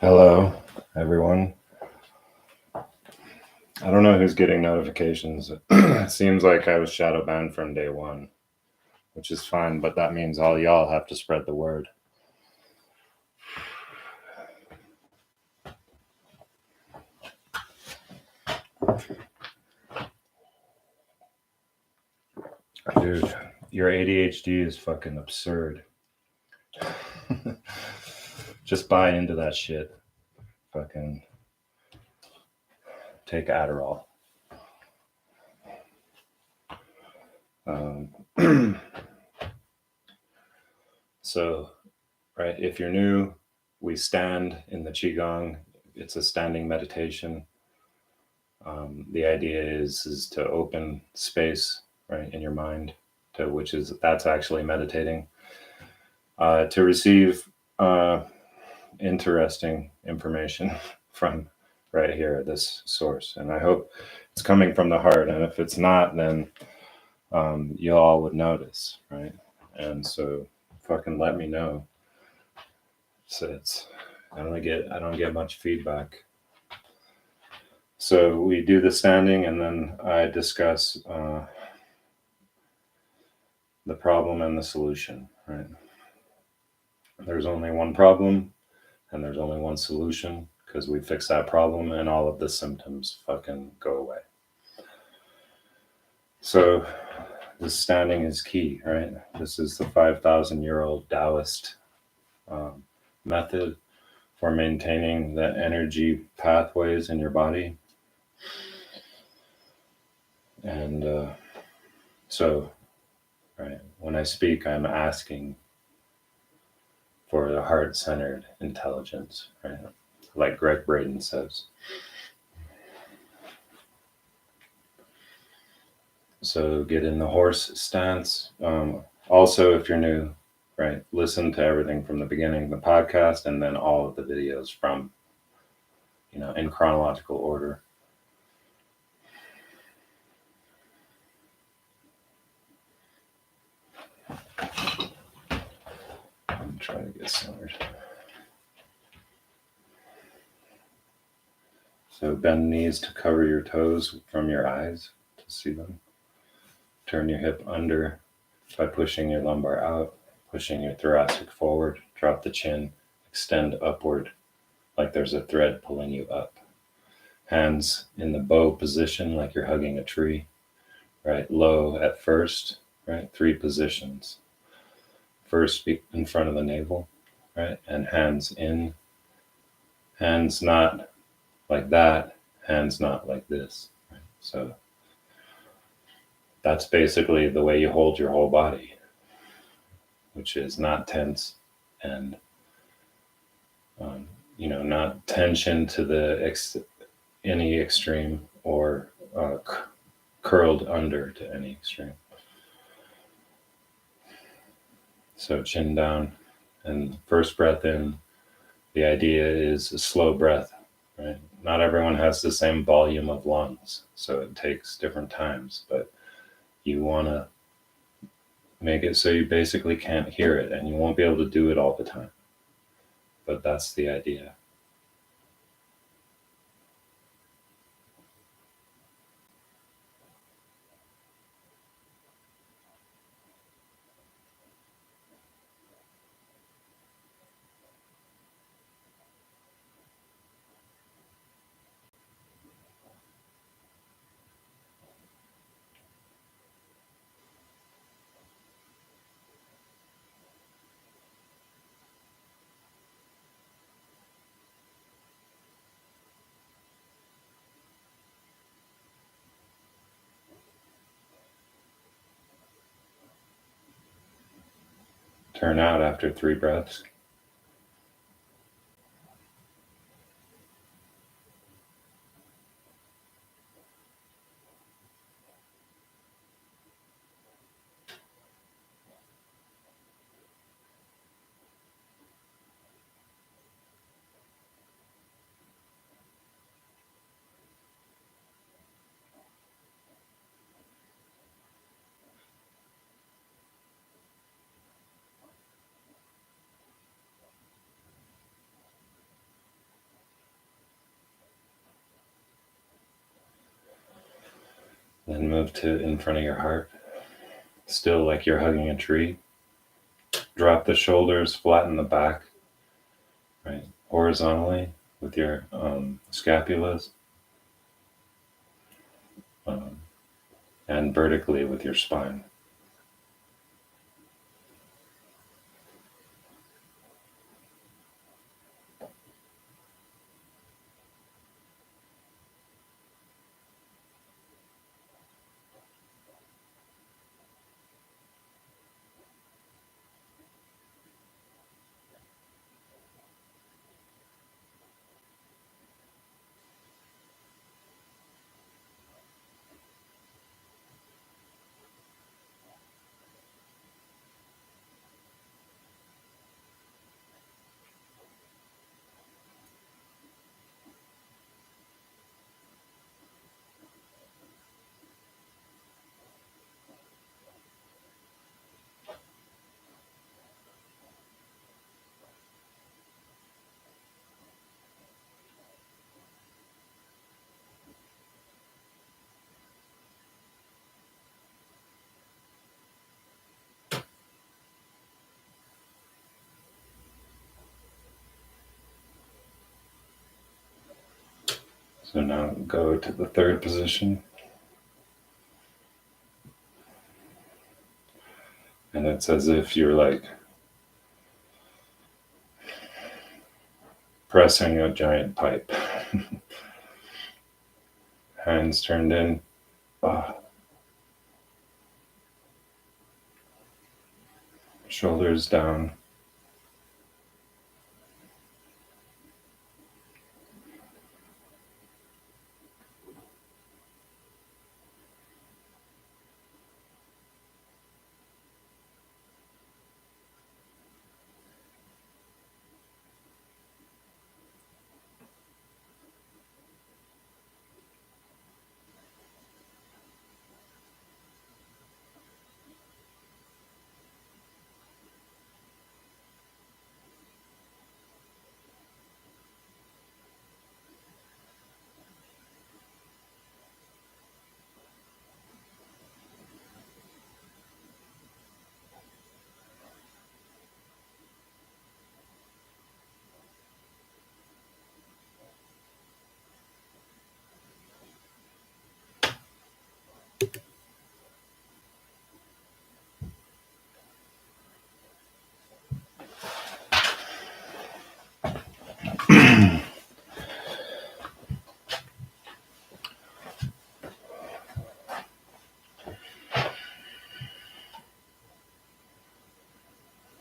Hello, everyone. I don't know who's getting notifications. It seems like I was shadow banned from day one, which is fine, but that means all y'all have to spread the word. Dude, your ADHD is fucking absurd. Just buy into that shit. Fucking take Adderall. So, right, if you're new, we stand in the Qigong. It's a standing meditation. The idea is to open space, right, in your mind, that's actually meditating, to receive interesting information from right here, this source. And I hope it's coming from the heart. And if it's not, then you all would notice, right? And so fucking let me know. So I don't get much feedback. So we do the standing, and then I discuss the problem and the solution, right? There's only one problem and there's only one solution, because we fix that problem and all of the symptoms fucking go away. So this standing is key, right? This is the 5,000-year-old Taoist method for maintaining the energy pathways in your body. And so, right, when I speak, I'm asking for the heart-centered intelligence, right? Like Greg Braden says. So get in the horse stance. Also, if you're new, right, listen to everything from the beginning, the podcast, and then all of the videos from, in chronological order. I'm trying to get centered. So bend knees to cover your toes from your eyes to see them. Turn your hip under by pushing your lumbar out, pushing your thoracic forward. Drop the chin, extend upward like there's a thread pulling you up. Hands in the bow position like you're hugging a tree, right? Low at first, right? 3 positions. First in front of the navel, right? And hands in, hands not like that, hands not like this, right? So that's basically the way you hold your whole body, which is not tense and, not tension to any extreme, or curled under to any extreme. So chin down, and first breath in. The idea is a slow breath, right? Not everyone has the same volume of lungs, so it takes different times, but you want to make it so you basically can't hear it, and you won't be able to do it all the time. But that's the idea. Turn out after 3 breaths. Then move to in front of your heart, still like you're hugging a tree. Drop the shoulders, flatten the back, right? Horizontally with your scapulas, um, and vertically with your spine. So now go to the third position. And it's as if you're like pressing a giant pipe. Hands turned in. Shoulders down.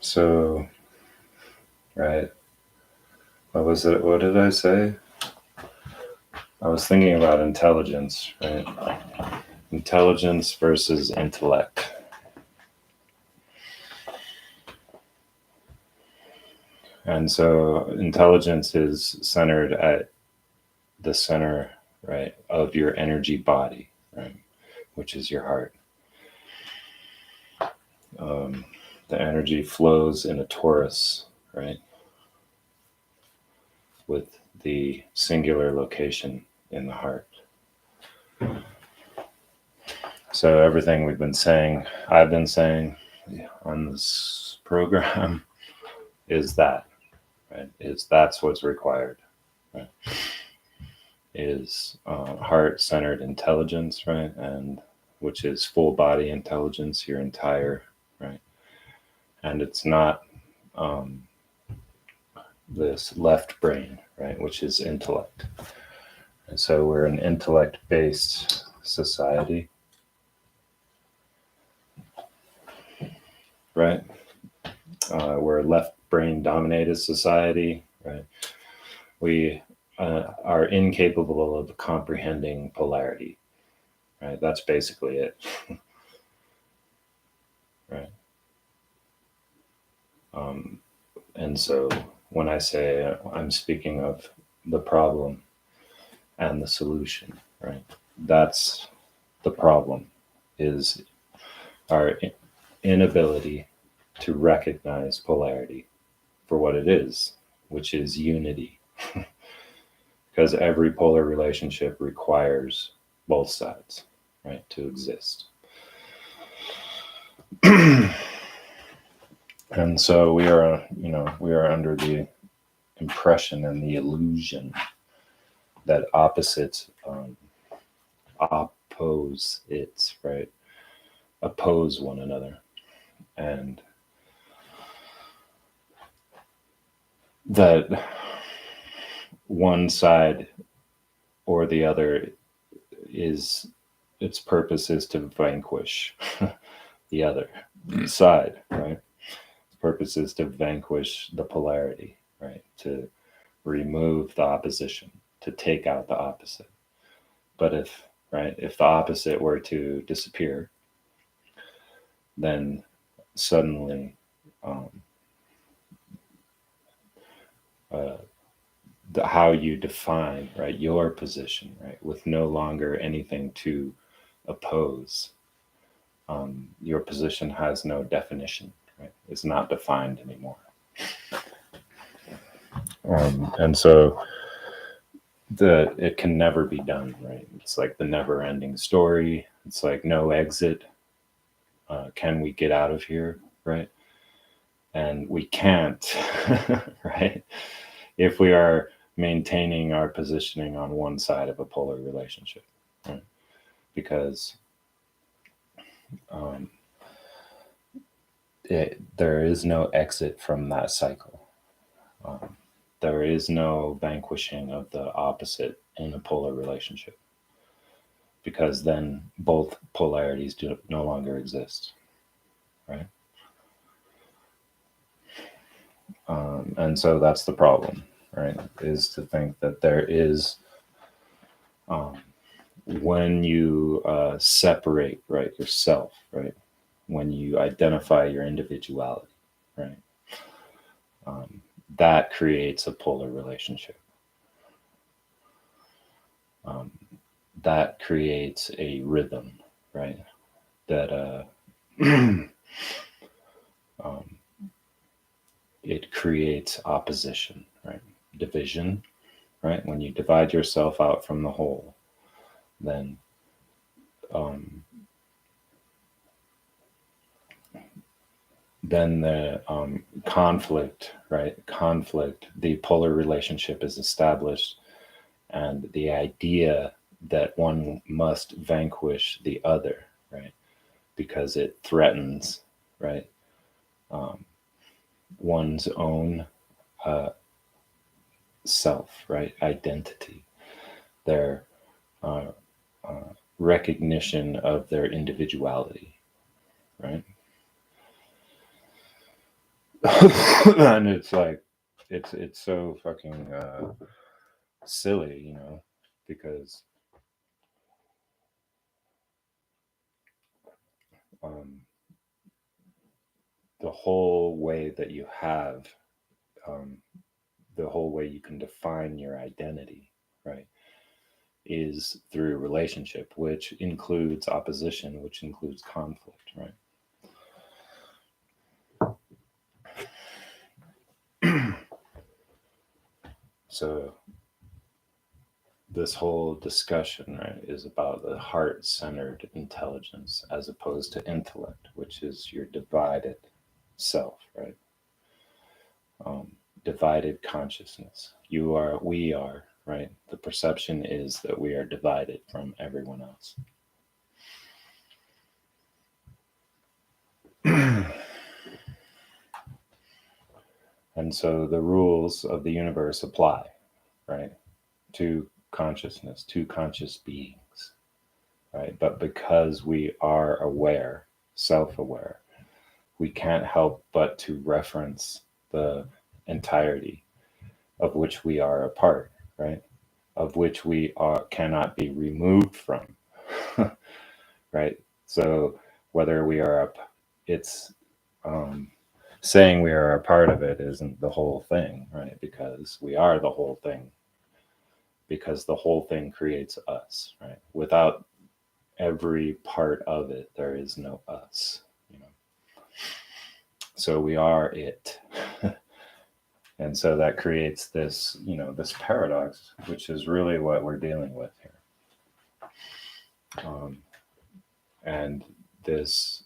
So, right, what was it? What did I say? I was thinking about intelligence, right? Intelligence versus intellect. And so intelligence is centered at the center, right, of your energy body, right, which is your heart. The energy flows in a torus, right, with the singular location in the heart. So everything we've been saying, I've been saying on this program is that, right? That's what's required, right? Is heart-centered intelligence, right? And which is full body intelligence, your entire, right? And it's not this left brain, right, which is intellect. And so we're an intellect-based society, right? We're a left brain dominated society, right? We are incapable of comprehending polarity, right? That's basically it, right? And so when I say I'm speaking of the problem and the solution, right? That's the problem, is our inability to recognize polarity for what it is, which is unity. Because every polar relationship requires both sides. right? To exist. And so we are, we are under the impression and the illusion that opposites oppose one another, and that one side or the other is, its purpose is to vanquish the other side, right? Its purpose is to vanquish the polarity, right? To remove the opposition, to take out the opposite. But if the opposite were to disappear, then suddenly how you define, right, your position, right, with no longer anything to oppose, your position has no definition, right? It's not defined anymore. And so it can never be done, right? It's like the never-ending story. It's like no exit. Can we get out of here, right? And we can't, right? If we are maintaining our positioning on one side of a polar relationship, right? Because there is no exit from that cycle. There is no vanquishing of the opposite in a polar relationship, because then both polarities do no longer exist, right? And so that's the problem, right? Is to think that there is, when you separate, right, yourself, right, when you identify your individuality, right, that creates a polar relationship. That creates a rhythm, right? That it creates opposition, right? Division, right? When you divide yourself out from the whole, then the conflict, right? Conflict, the polar relationship is established, and the idea that one must vanquish the other, right? Because it threatens, right? One's own self, right? Identity, their recognition of their individuality, right? And it's like, it's so fucking silly, because the whole way that you have, the whole way you can define your identity, right, is through relationship, which includes opposition, which includes conflict, right? So this whole discussion, right, is about the heart-centered intelligence as opposed to intellect, which is your divided self, right? Divided consciousness. You are, we are, right? The perception is that we are divided from everyone else. And so the rules of the universe apply, right, to consciousness, to conscious beings, right? But because we are aware, self-aware, we can't help but to reference the entirety of which we are a part, right? Of which we cannot be removed from, right? So whether we are up, it's saying we are a part of it isn't the whole thing, right? Because we are the whole thing. Because the whole thing creates us, right? Without every part of it, there is no us, So we are it. And so that creates this, this paradox, which is really what we're dealing with here. and this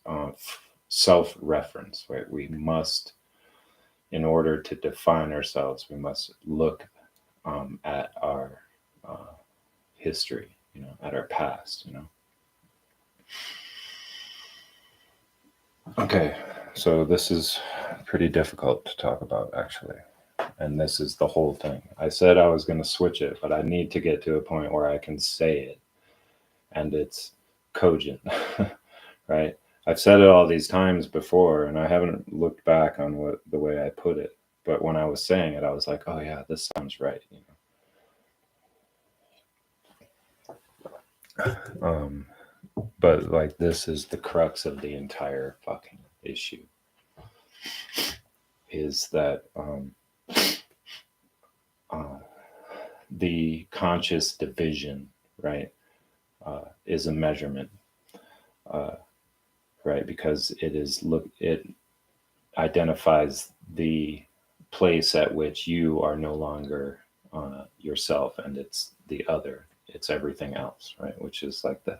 self-reference, right? We must, in order to define ourselves, we must look at our history, at our past, Okay, so this is pretty difficult to talk about, actually. And this is the whole thing. I said I was going to switch it, but I need to get to a point where I can say it and it's cogent, right? I've said it all these times before, and I haven't looked back on the way I put it. But when I was saying it, I was like, oh yeah, this sounds right. But like, this is the crux of the entire fucking issue, is that the conscious division, right, is a measurement, right? Because it identifies the place at which you are no longer yourself, and it's the other. It's everything else, right? Which is like the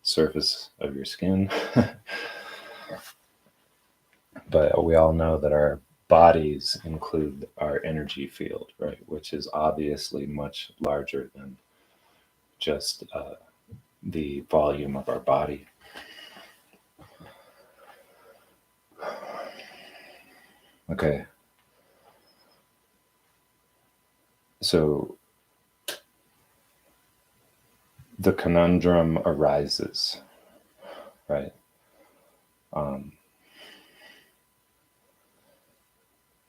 surface of your skin. But we all know that our bodies include our energy field, right? Which is obviously much larger than just the volume of our body. Okay. So the conundrum arises, right?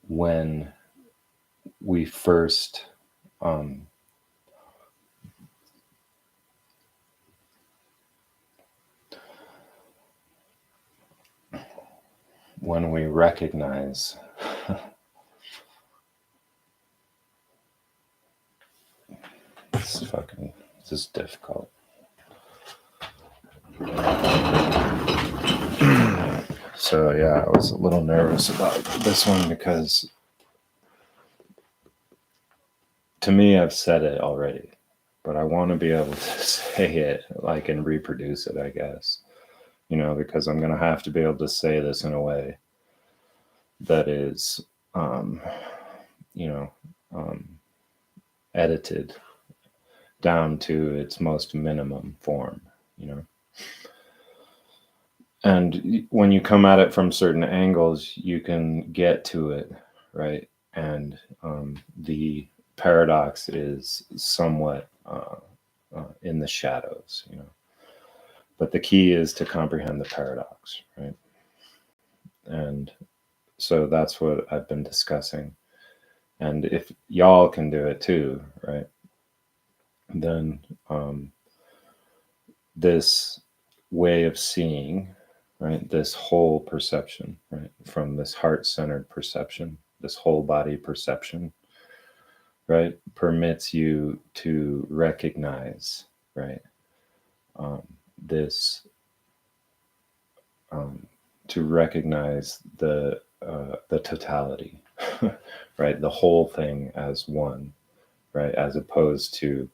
When we first when we recognize this is difficult. So yeah, I was a little nervous about this one because to me, I've said it already, but I want to be able to say it like and reproduce it, I guess, because I'm going to have to be able to say this in a way that is, edited down to its most minimum form, And when you come at it from certain angles, you can get to it, right? And the paradox is somewhat in the shadows, But the key is to comprehend the paradox, right? And so that's what I've been discussing. And if y'all can do it too, right? Then this way of seeing, right, this whole perception, right, from this heart-centered perception, this whole body perception, right, permits you to recognize, right, this, to recognize the totality, right, the whole thing as one, right, as opposed to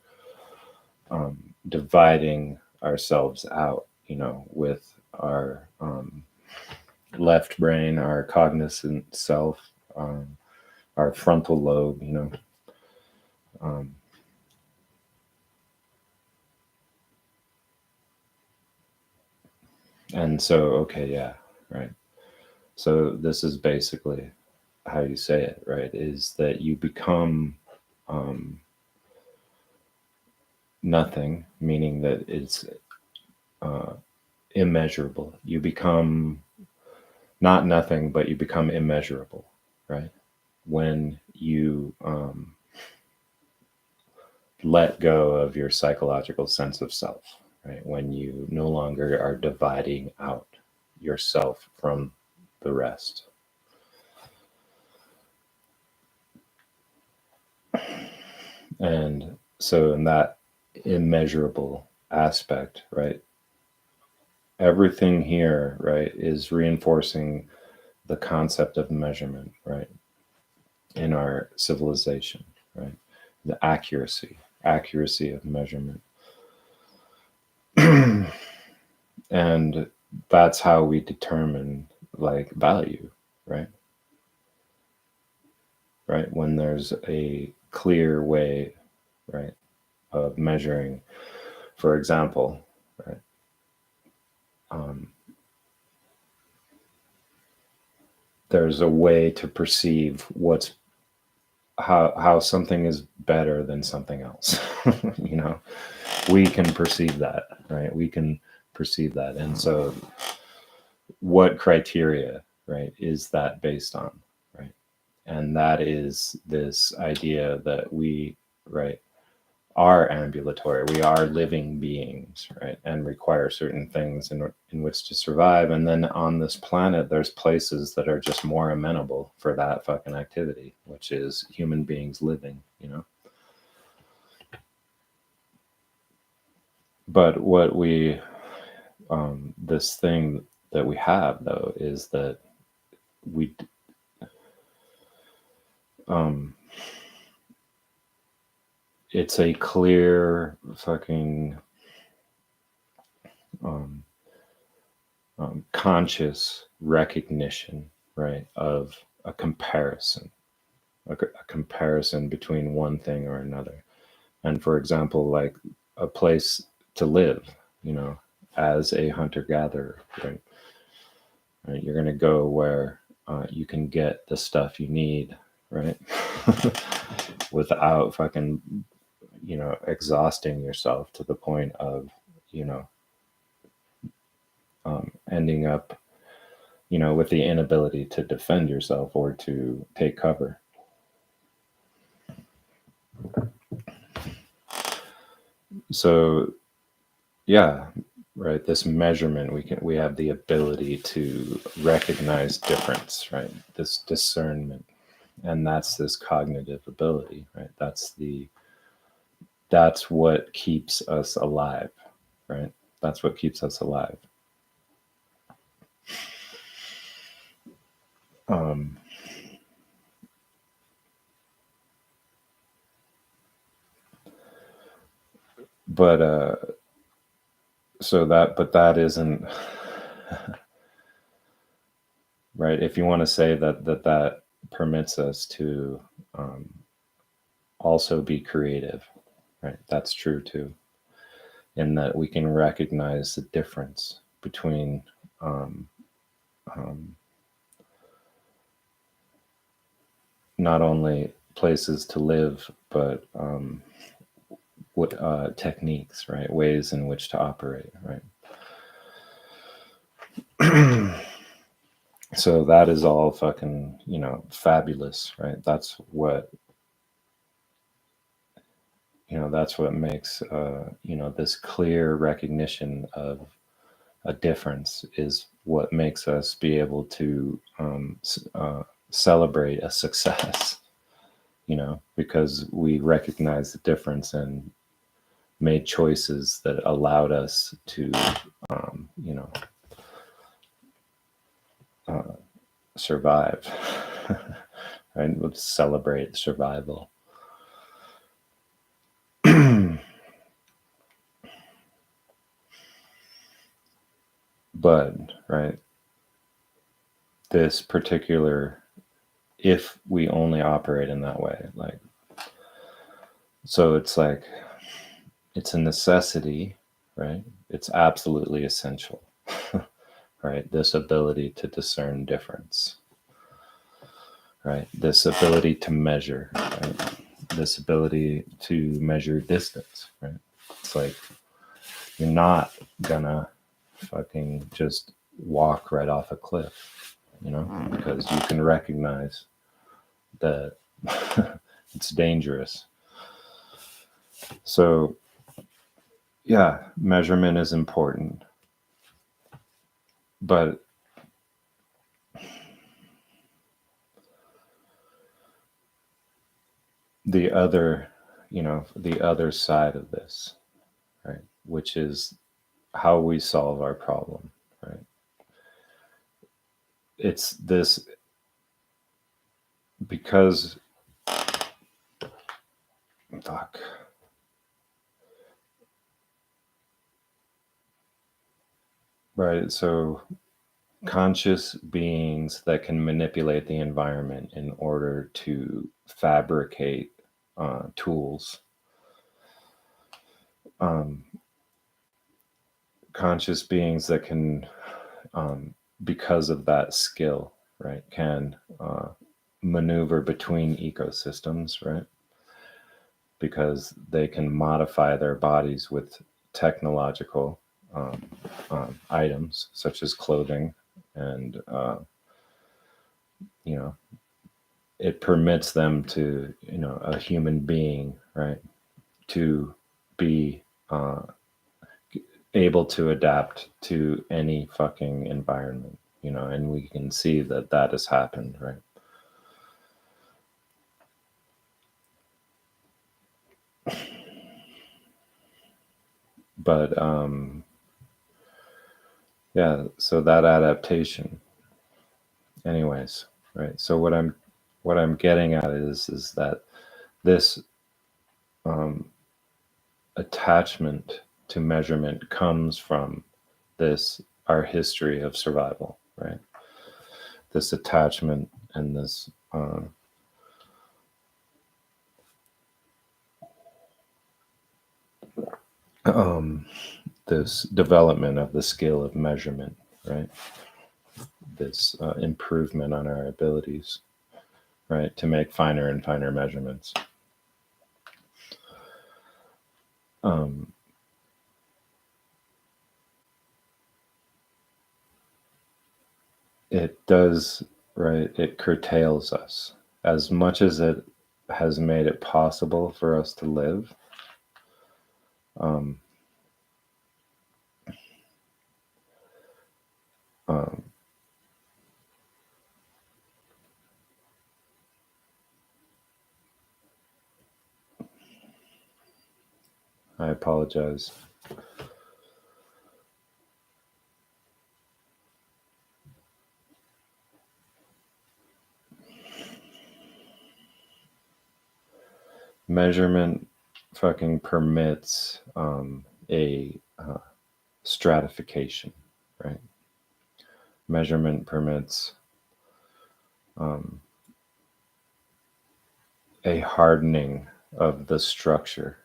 dividing ourselves out, with our left brain, our cognizant self, our frontal lobe, and so, okay, yeah, right. So this is basically how you say it, right? Is that you become nothing, meaning that it's immeasurable. You become not nothing, but you become immeasurable, right? When you let go of your psychological sense of self, right? When you no longer are dividing out yourself from the rest. And so in that immeasurable aspect, right, everything here, right, is reinforcing the concept of measurement, right, in our civilization, right, the accuracy of measurement. And that's how we determine like value, right? Right, when there's a clear way, right, of measuring, for example, right, um, there's a way to perceive what's how something is better than something else. You know, we can perceive that, right? We can perceive that, and so what criteria, right, is that based on, right? And that is this idea that we, right, are ambulatory. We are living beings, right, and require certain things in which to survive. And then on this planet, there's places that are just more amenable for that fucking activity, which is human beings living, you know. But what we, this thing that we have though, is that we, um, it's a clear fucking um, conscious recognition, right, of a comparison, a comparison between one thing or another. And for example, like a place to live, you know, as a hunter gatherer, right? Right? You're going to go where you can get the stuff you need, right? Without fucking, you know, exhausting yourself to the point of, you know, ending up, you know, with the inability to defend yourself or to take cover. So, yeah, right. This measurement, we have the ability to recognize difference, right? This discernment, and that's this cognitive ability, right? That's what keeps us alive, right? That's what keeps us alive. Um, but but that isn't right. If you want to say that permits us to also be creative, right? That's true too, in that we can recognize the difference between um, um, not only places to live, but what techniques, right? Ways in which to operate, right? So that is all fucking, you know, fabulous, right? That's what, you know, that's what makes, you know, this clear recognition of a difference is what makes us be able to celebrate a success, you know, because we recognize the difference and made choices that allowed us to, you know, survive. Right? Let's celebrate survival. But, right, this particular, if we only operate in that way, like, so it's like, it's a necessity, right? It's absolutely essential, right? This ability to discern difference, right? This ability to measure, right? This ability to measure distance, right? It's like, you're not gonna fucking just walk right off a cliff, you know, because you can recognize that it's dangerous. So, yeah, measurement is important, but the other, you know, the other side of this, right, which is how we solve our problem, right? It's this, because, fuck. Right. So conscious beings that can manipulate the environment in order to fabricate tools. Conscious beings that can, because of that skill, right, can maneuver between ecosystems, right? Because they can modify their bodies with technological items such as clothing, and you know, it permits them to, a human being, right, to be able to adapt to any fucking environment, and we can see that that has happened, right? But yeah, so that adaptation, anyways, right? So what I'm getting at is that this attachment to measurement comes from this our history of survival, right? This attachment and this this development of the skill of measurement, right? This improvement on our abilities, right, to make finer and finer measurements. It does, right? It curtails us as much as it has made it possible for us to live. Um, um, I apologize. Measurement fucking permits a stratification, right? Measurement permits a hardening of the structure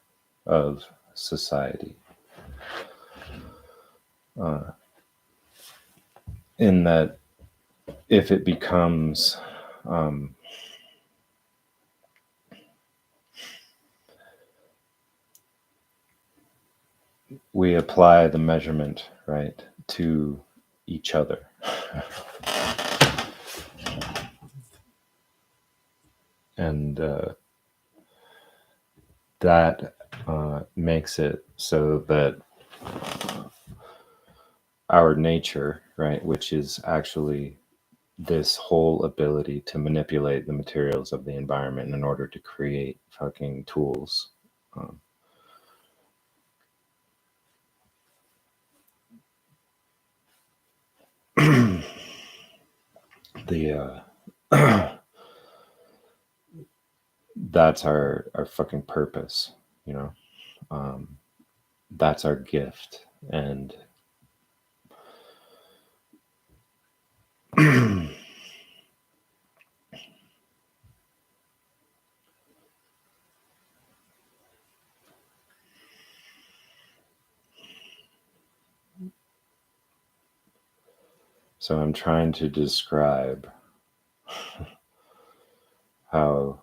of society. In that, if it becomes we apply the measurement, right, to each other. And that makes it so that our nature, right, which is actually this whole ability to manipulate the materials of the environment in order to create fucking tools. The that's our fucking purpose, you know. That's our gift, and so I'm trying to describe how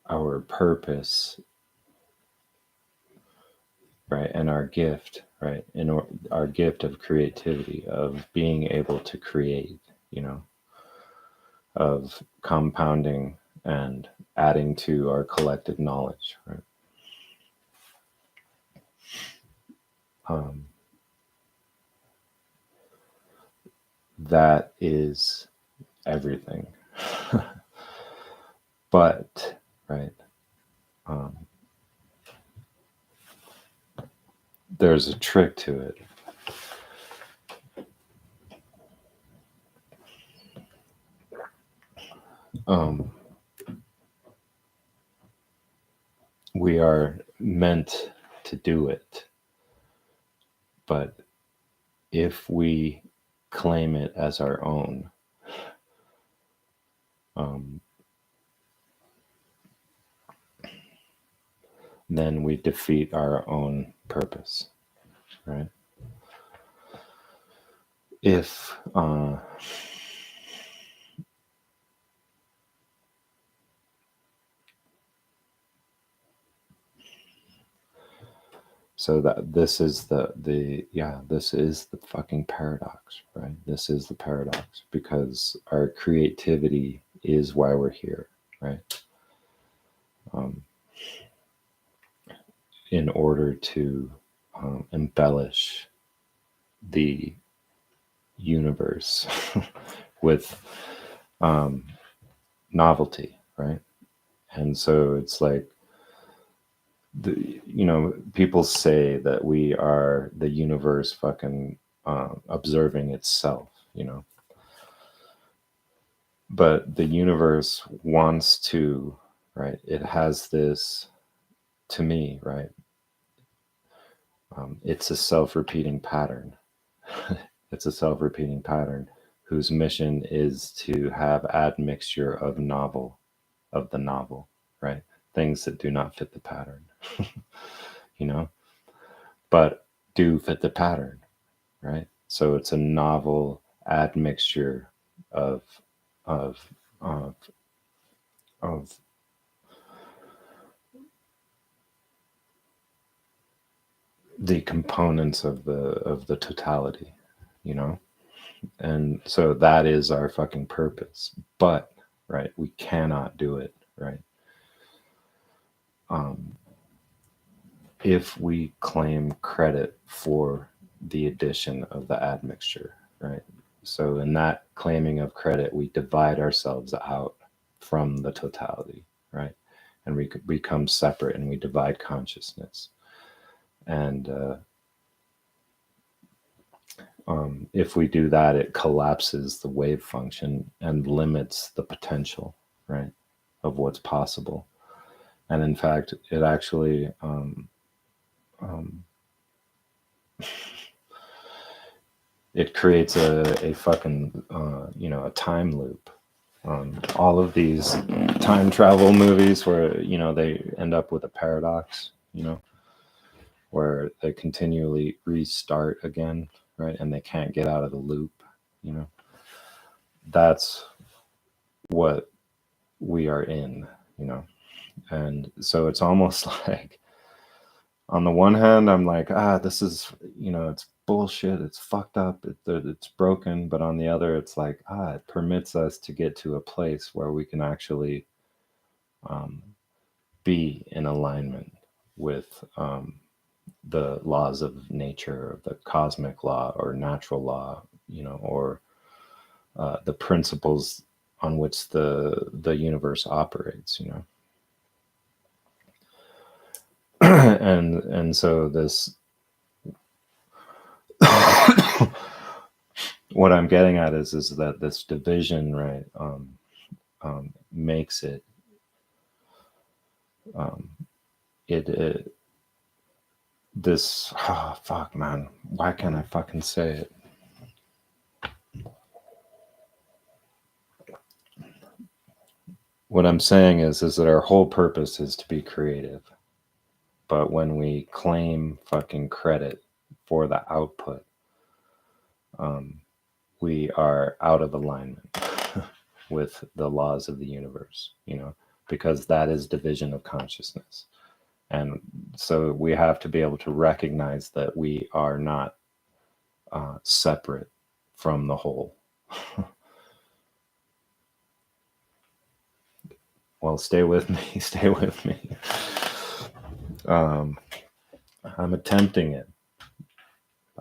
our purpose, right, and our gift, right, our gift of creativity, of being able to create, of compounding and adding to our collective knowledge, right? That is everything. But, right, there's a trick to it. We are meant to do it But if we claim it as our own, then we defeat our own purpose, right? If so that this is this is the fucking paradox, right? This is the paradox, because our creativity is why we're here, right? In order to embellish the universe with novelty, right? And so it's like, people say that we are the universe fucking observing itself, but the universe wants to, right? It has this, to me, right? It's a self-repeating pattern. It's a self-repeating pattern whose mission is to have admixture of the novel, right? Things that do not fit the pattern, but do fit the pattern, right? So it's a novel admixture of of of of the components of the totality, and so that is our fucking purpose. But right, we cannot do it, right? If we claim credit for the addition of the admixture, right? So in that claiming of credit, we divide ourselves out from the totality, right? And we become separate, and we divide consciousness. And if we do that, it collapses the wave function and limits the potential, right, of what's possible. And in fact, it actually it creates a fucking a time loop. All of these time travel movies where they end up with a paradox, where they continually restart again, right? And they can't get out of the loop, That's what we are in, And so it's almost like, on the one hand, I'm like, this is, it's bullshit, it's fucked up, it's broken. But on the other, it's like, it permits us to get to a place where we can actually be in alignment with the laws of nature, or the cosmic law, or natural law, or the principles on which the universe operates, and so this what I'm getting at is that this division, right, makes it this fuck, man, why can't I fucking say it? What I'm saying is that our whole purpose is to be creative, but when we claim fucking credit for the output, we are out of alignment with the laws of the universe, because that is division of consciousness. And so we have to be able to recognize that we are not separate from the whole. Well, stay with me. Stay with me. I'm attempting it.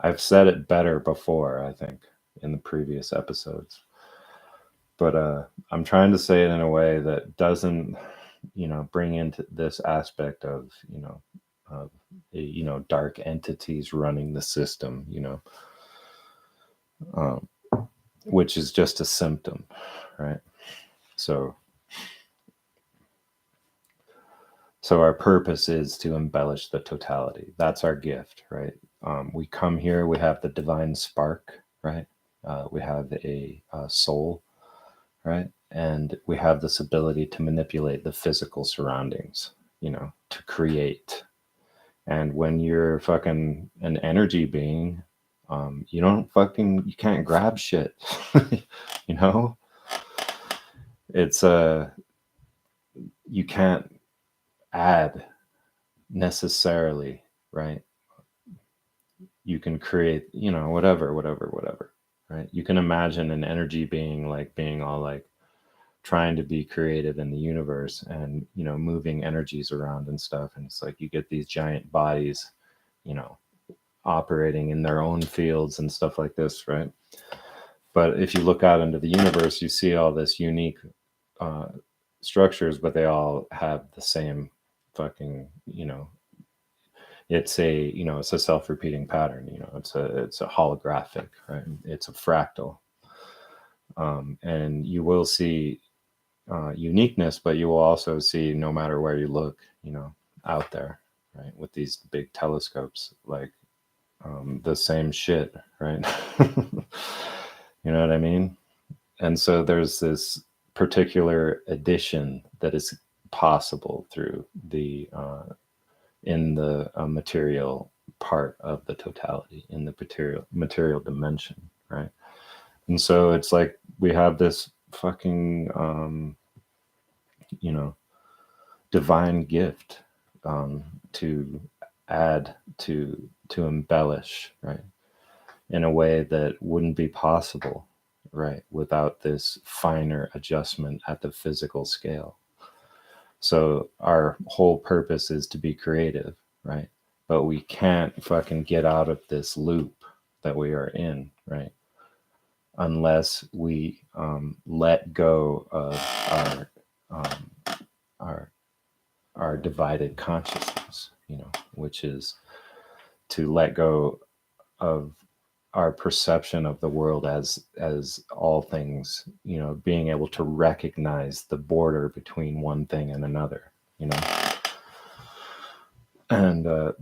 I've said it better before, I think, in the previous episodes. But I'm trying to say it in a way that doesn't, bring into this aspect of, dark entities running the system, which is just a symptom, right? So our purpose is to embellish the totality. That's our gift, right? we come here, we have the divine spark, right? We have a soul, right? And we have this ability to manipulate the physical surroundings, to create. And when you're fucking an energy being, you can't grab shit, you know? It's you can't add necessarily, right? You can create, whatever, right? You can imagine an energy being like being all like trying to be creative in the universe and, moving energies around and stuff. And it's like you get these giant bodies, operating in their own fields and stuff like this, right? But if you look out into the universe, you see all this unique structures, but they all have the same fucking, it's a self-repeating pattern. It's a holographic, right? It's a fractal, and you will see uniqueness, but you will also see, no matter where you look, out there, right, with these big telescopes, like the same shit, right? You know what I mean? And so there's this particular addition that is possible through the in the material part of the totality, in the material dimension, right? And so it's like we have this fucking divine gift to add, to embellish, right, in a way that wouldn't be possible, right, without this finer adjustment at the physical scale. So our whole purpose is to be creative, right? But we can't fucking get out of this loop that we are in, right? Unless we let go of our divided consciousness, which is to let go of our perception of the world as all things, being able to recognize the border between one thing and another, and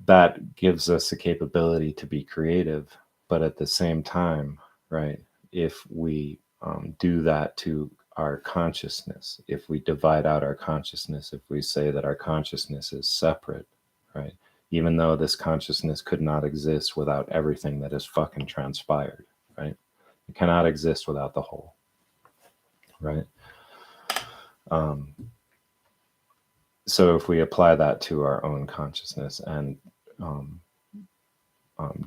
that gives us the capability to be creative. But at the same time, right, if we do that to our consciousness, if we divide out our consciousness, if we say that our consciousness is separate, right, even though this consciousness could not exist without everything that has fucking transpired, right? It cannot exist without the whole, right? So if we apply that to our own consciousness and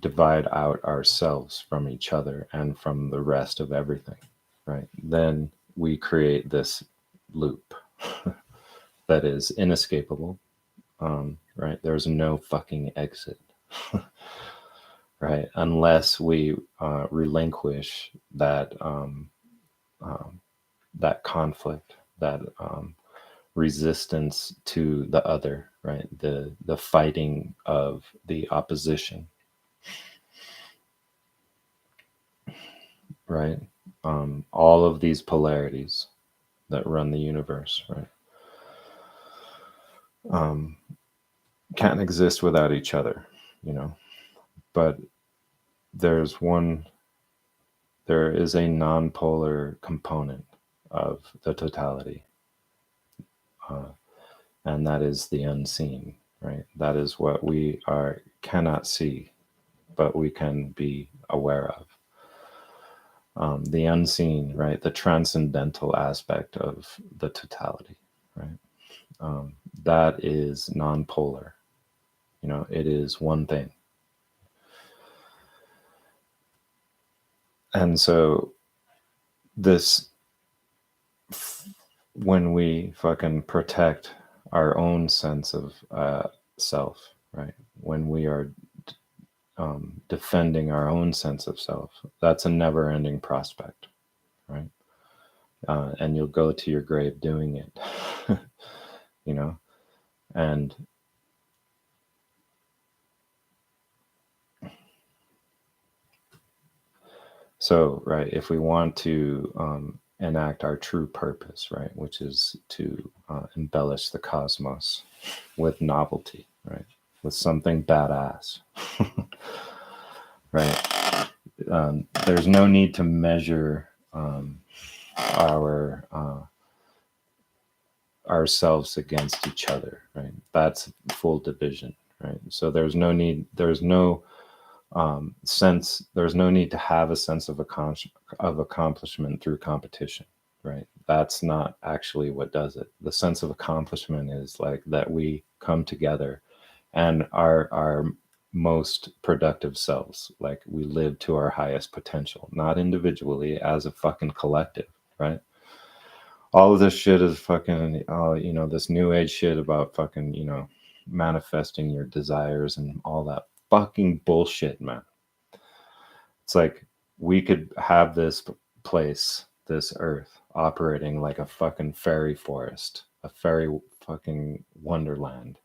divide out ourselves from each other and from the rest of everything, right, then we create this loop that is inescapable, right? There's no fucking exit, right? Unless we relinquish that that conflict, that resistance to the other, right? The fighting of the opposition, right? All of these polarities that run the universe, right? Can't exist without each other, but there is a non-polar component of the totality, and that is the unseen, right? That is what we cannot see, but we can be aware of. The unseen, right? The transcendental aspect of the totality, right? That is non-polar. It is one thing. And so when we fucking protect our own sense of self, right? When we are defending our own sense of self, that's a never-ending prospect, right? And you'll go to your grave doing it, and so, right, if we want to enact our true purpose, right, which is to embellish the cosmos with novelty, right, with something badass, right? There's no need to measure our ourselves against each other, right? That's full division, right? So there's no need, there's no sense, there's no need to have a sense of accomplishment through competition, right? That's not actually what does it. The sense of accomplishment is like that we come together and our most productive selves, like we live to our highest potential, not individually, as a fucking collective, right? All of this shit is fucking, this new age shit about fucking, manifesting your desires and all that fucking bullshit, man. It's like we could have this place, this earth, operating like a fucking fairy forest, a fairy fucking wonderland,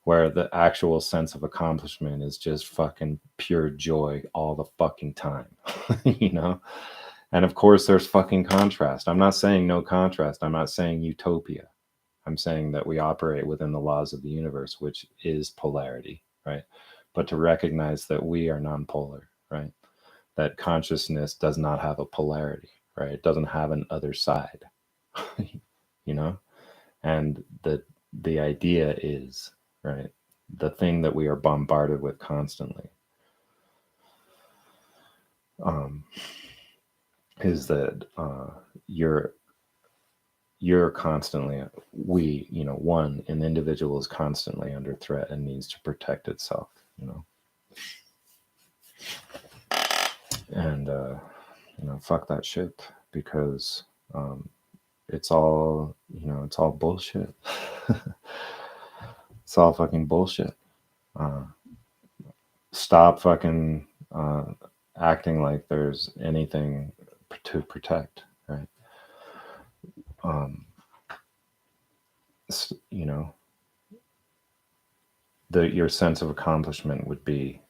where the actual sense of accomplishment is just fucking pure joy all the fucking time, And of course, there's fucking contrast. I'm not saying no contrast. I'm not saying utopia. I'm saying that we operate within the laws of the universe, which is polarity, right? But to recognize that we are non-polar, right? That consciousness does not have a polarity, right? It doesn't have an other side, you know? And the idea is, right, the thing that we are bombarded with constantly is that you're constantly, an individual is constantly under threat and needs to protect itself, and fuck that shit, because it's all bullshit. It's all fucking bullshit. Stop fucking acting like there's anything to protect, right? Your sense of accomplishment would be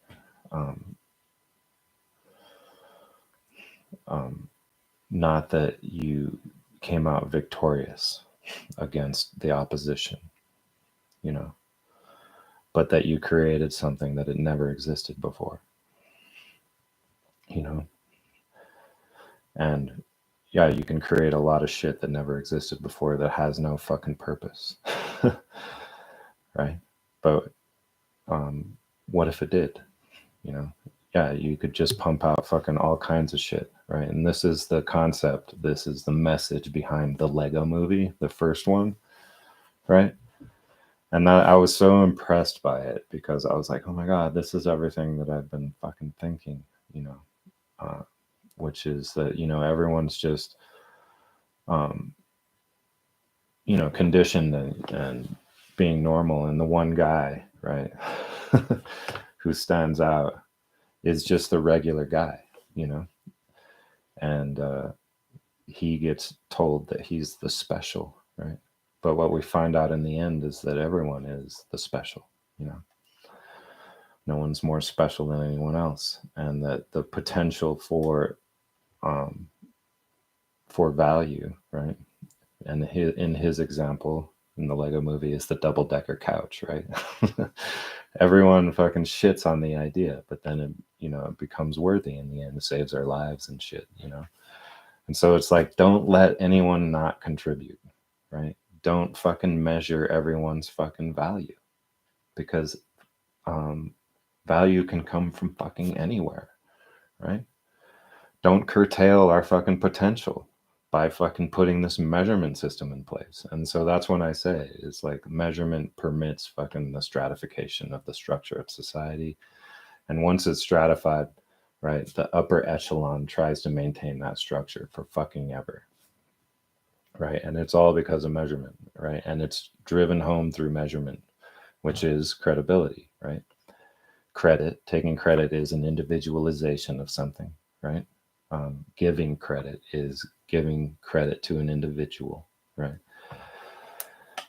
not that you came out victorious against the opposition, but that you created something that had never existed before, and yeah, you can create a lot of shit that never existed before that has no fucking purpose. Right? But what if it did? Yeah, you could just pump out fucking all kinds of shit, right? And this is the concept, this is the message behind the Lego movie, the first one, right? And that, I was so impressed by it, because I was like, oh my God, this is everything that I've been fucking thinking, which is that, everyone's just, conditioned and being normal. And the one guy, right, who stands out is just the regular guy, and he gets told that he's the special, right? But what we find out in the end is that everyone is the special, no one's more special than anyone else, and that the potential for value, right? And in his example in the Lego movie is the double-decker couch, right? Everyone fucking shits on the idea, but then it becomes worthy in the end. It saves our lives and shit, And so it's like, don't let anyone not contribute, right? Don't fucking measure everyone's fucking value, because value can come from fucking anywhere, right? Don't curtail our fucking potential by fucking putting this measurement system in place. And so that's when I say, it's like, measurement permits fucking the stratification of the structure of society. And once it's stratified, right, the upper echelon tries to maintain that structure for fucking ever, right? And it's all because of measurement, right? And it's driven home through measurement, which is credibility, right? Taking credit is an individualization of something, right? Giving credit is giving credit to an individual, right?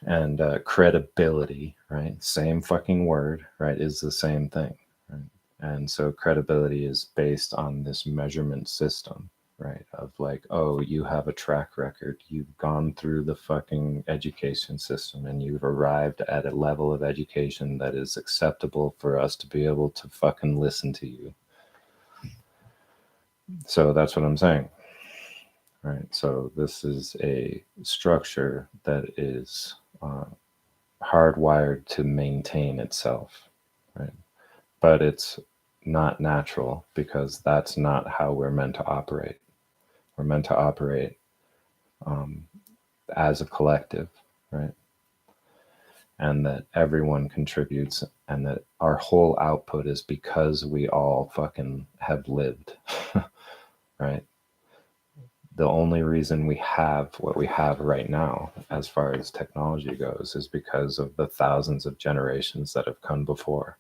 And credibility, right? Same fucking word, right? Is the same thing, right? And so credibility is based on this measurement system, right? Of like, oh, you have a track record. You've gone through the fucking education system and you've arrived at a level of education that is acceptable for us to be able to fucking listen to you, So that's what I'm saying, right? So this is a structure that is hardwired to maintain itself, right? But it's not natural because that's not how we're meant to operate. We're meant to operate um, as a collective, right? And that everyone contributes, and that our whole output is because we all fucking have lived, right? The only reason we have what we have right now, as far as technology goes, is because of the thousands of generations that have come before.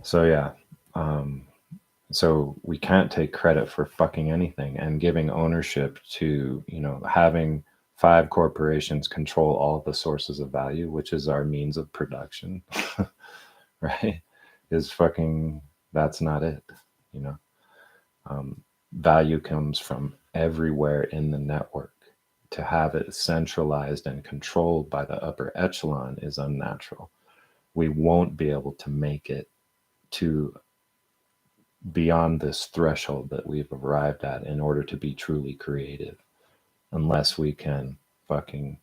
So, yeah. So we can't take credit for fucking anything, and giving ownership to, having 5 corporations control all the sources of value, which is our means of production, right? Is fucking, that's not it, you know? Value comes from everywhere in the network. To have it centralized and controlled by the upper echelon is unnatural. We won't be able to make it to beyond this threshold that we've arrived at in order to be truly creative, unless we can fucking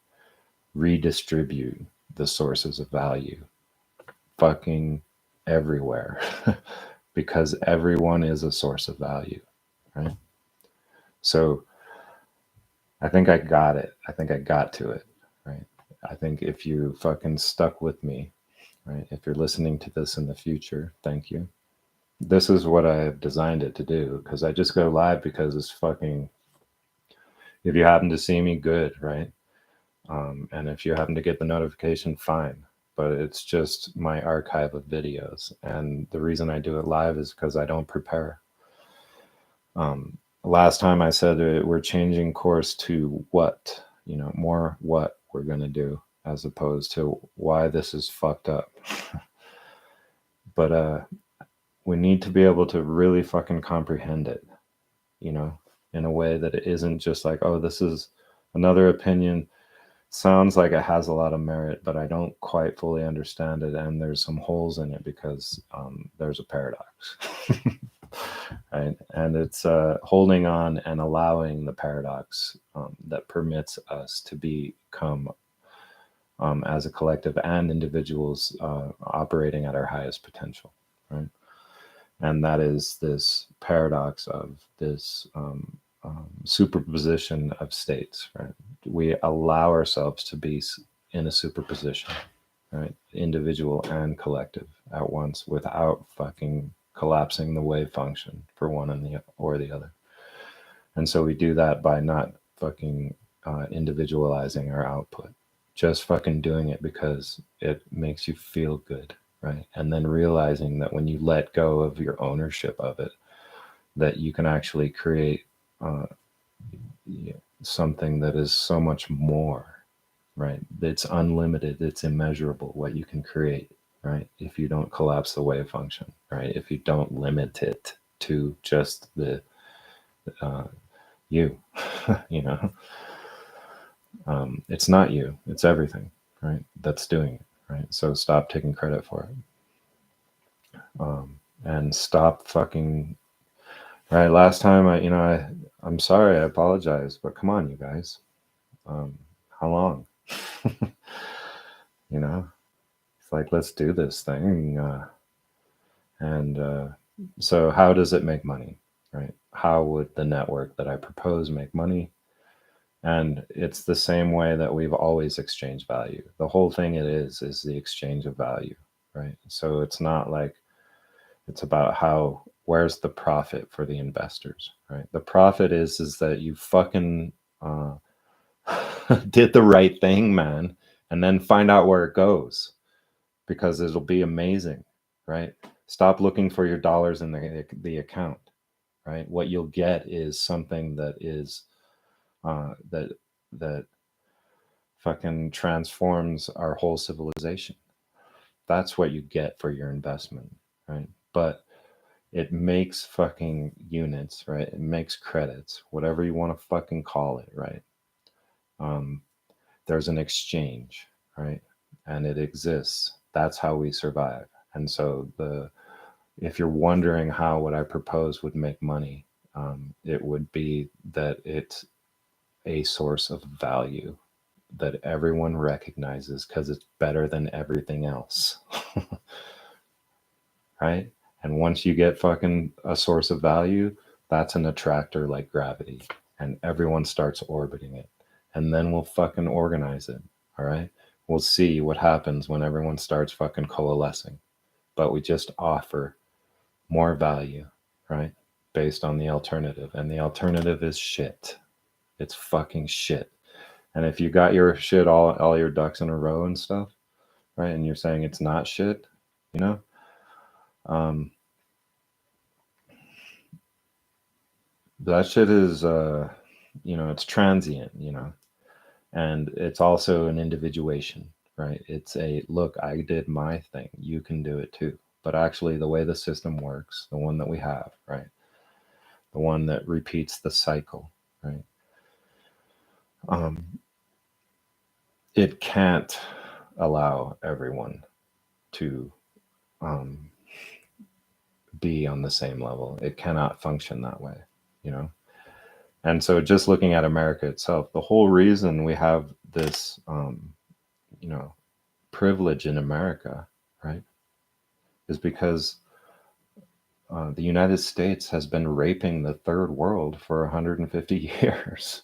redistribute the sources of value fucking everywhere. Because everyone is a source of value, right? So I think I got it. I think I got to it, right? I think if you fucking stuck with me, right? If you're listening to this in the future, thank you. This is what I've designed it to do, because I just go live because it's fucking, if you happen to see me, good, right? And if you happen to get the notification, fine. But it's just my archive of videos. And the reason I do it live is because I don't prepare. Last time I said we're changing course to what, more what we're going to do, as opposed to why this is fucked up. But we need to be able to really fucking comprehend it, in a way that it isn't just like, oh, this is another opinion. Sounds like it has a lot of merit, but I don't quite fully understand it. And there's some holes in it because there's a paradox. Right? And it's holding on and allowing the paradox that permits us to become, as a collective and individuals, operating at our highest potential, right? And that is this paradox of this superposition of states, right? We allow ourselves to be in a superposition, right? Individual and collective at once, without fucking collapsing the wave function for one or the other. And so we do that by not fucking individualizing our output, just fucking doing it because it makes you feel good, right? And then realizing that when you let go of your ownership of it, that you can actually create something that is so much more, right? It's unlimited, it's immeasurable what you can create, right? If you don't collapse the wave function, right? If you don't limit it to just the you, you know, it's not you, it's everything, right? That's doing it, right? So stop taking credit for it, and stop fucking. Right, last time I'm sorry, I apologize, but come on, you guys, how long? you know, it's like, let's do this thing, and so how does it make money, right? How would the network that I propose make money? And it's the same way that we've always exchanged value. The whole thing it is the exchange of value, right? So it's not like it's about where's the profit for the investors, right? The profit is that you fucking did the right thing, man, and then find out where it goes, because it'll be amazing, right? Stop looking for your dollars in the account, right? What you'll get is something that is that fucking transforms our whole civilization. That's what you get for your investment, right? But it makes fucking units, right? It makes credits, whatever you want to fucking call it, right? There's an exchange, right? and it exists. That's how we survive. And so if you're wondering how what I propose would make money, it would be that it's a source of value that everyone recognizes because it's better than everything else. Right? And once you get fucking a source of value, that's an attractor like gravity. And everyone starts orbiting it. And then we'll fucking organize it. All right? We'll see what happens when everyone starts fucking coalescing. But we just offer more value, right? Based on the alternative. And the alternative is shit. It's fucking shit. And if you got your shit, all your ducks in a row and stuff, right? And you're saying it's not shit, you know? That shit is, it's transient, and it's also an individuation, right? It's a look, I did my thing, you can do it too. But actually, the way the system works, the one that we have, right? The one that repeats the cycle, right? It can't allow everyone to be on the same level. It cannot function that way, you know? And so just looking at America itself, the whole reason we have this, privilege in America, right, is because the United States has been raping the third world for 150 years.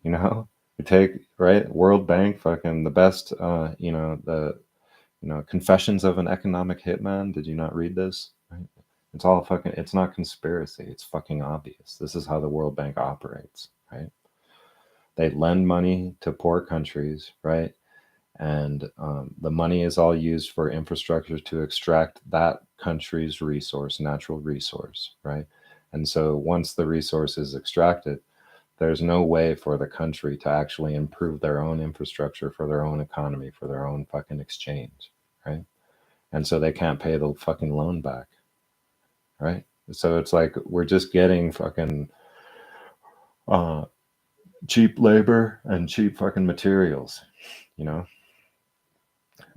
You take, right, World Bank, fucking the best, Confessions of an Economic Hitman. Did you not read this? Right? It's all fucking, it's not conspiracy. It's fucking obvious. This is how the World Bank operates, right? They lend money to poor countries, right? And the money is all used for infrastructure to extract that country's natural resource, right? And so once the resource is extracted, there's no way for the country to actually improve their own infrastructure for their own economy, for their own fucking exchange, right? And so they can't pay the fucking loan back, right? So it's like we're just getting fucking cheap labor and cheap fucking materials,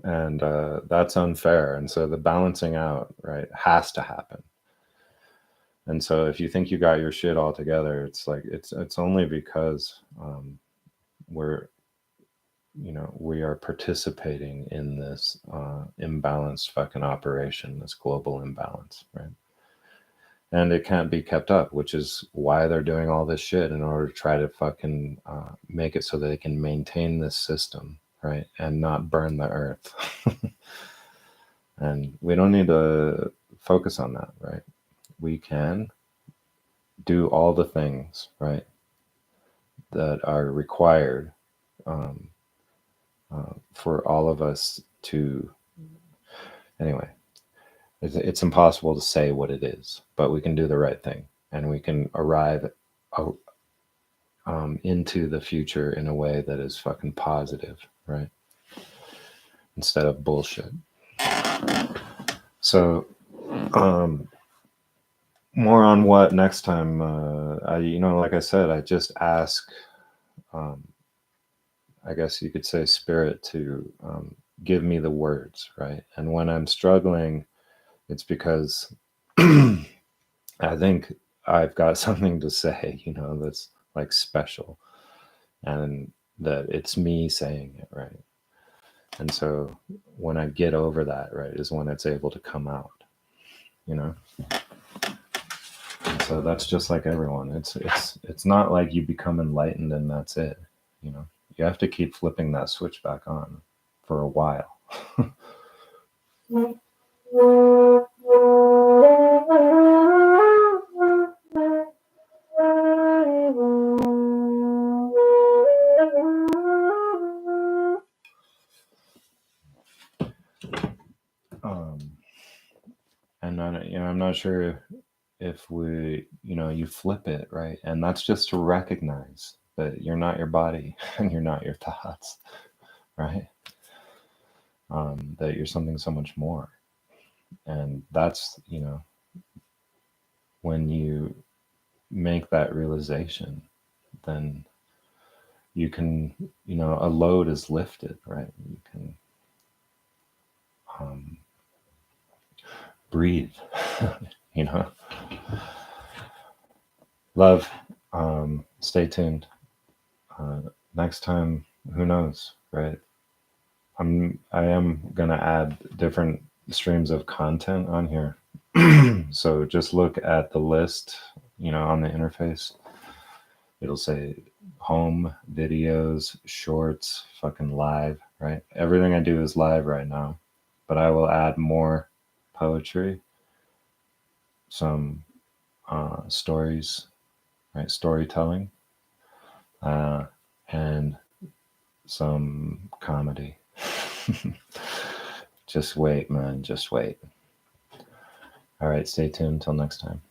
and that's unfair. And so the balancing out, right, has to happen. And so if you think you got your shit all together, it's like it's only because we are participating in this imbalanced fucking operation, this global imbalance, right? And it can't be kept up, which is why they're doing all this shit in order to try to fucking make it so they can maintain this system, right, and not burn the earth. And we don't need to focus on that, right? We can do all the things, right, that are required for all of us to. Anyway, it's impossible to say what it is, but we can do the right thing, and we can arrive into the future in a way that is fucking positive, right? Instead of bullshit. So, more on what next time. Like I said, I just ask, I guess you could say, spirit to give me the words, right? And when I'm struggling, it's because I think I've got something to say, that's like special, and that it's me saying it, right? And so when I get over that, right, is when it's able to come out, And so that's just like everyone. It's not like you become enlightened and that's it, You have to keep flipping that switch back on for a while. And I'm not sure if you flip it, right? And that's just to recognize that you're not your body and you're not your thoughts, right? That you're something so much more. And that's, when you make that realization, then you can, a load is lifted, right? You can breathe, Love, stay tuned. Next time, who knows, right? I am gonna add different streams of content on here. So just look at the list, on the interface. It'll say home, videos, shorts, fucking live, right? Everything I do is live right now, but I will add more poetry, some stories, right? Storytelling, and some comedy. Just wait, man. Just wait. All right, stay tuned until next time.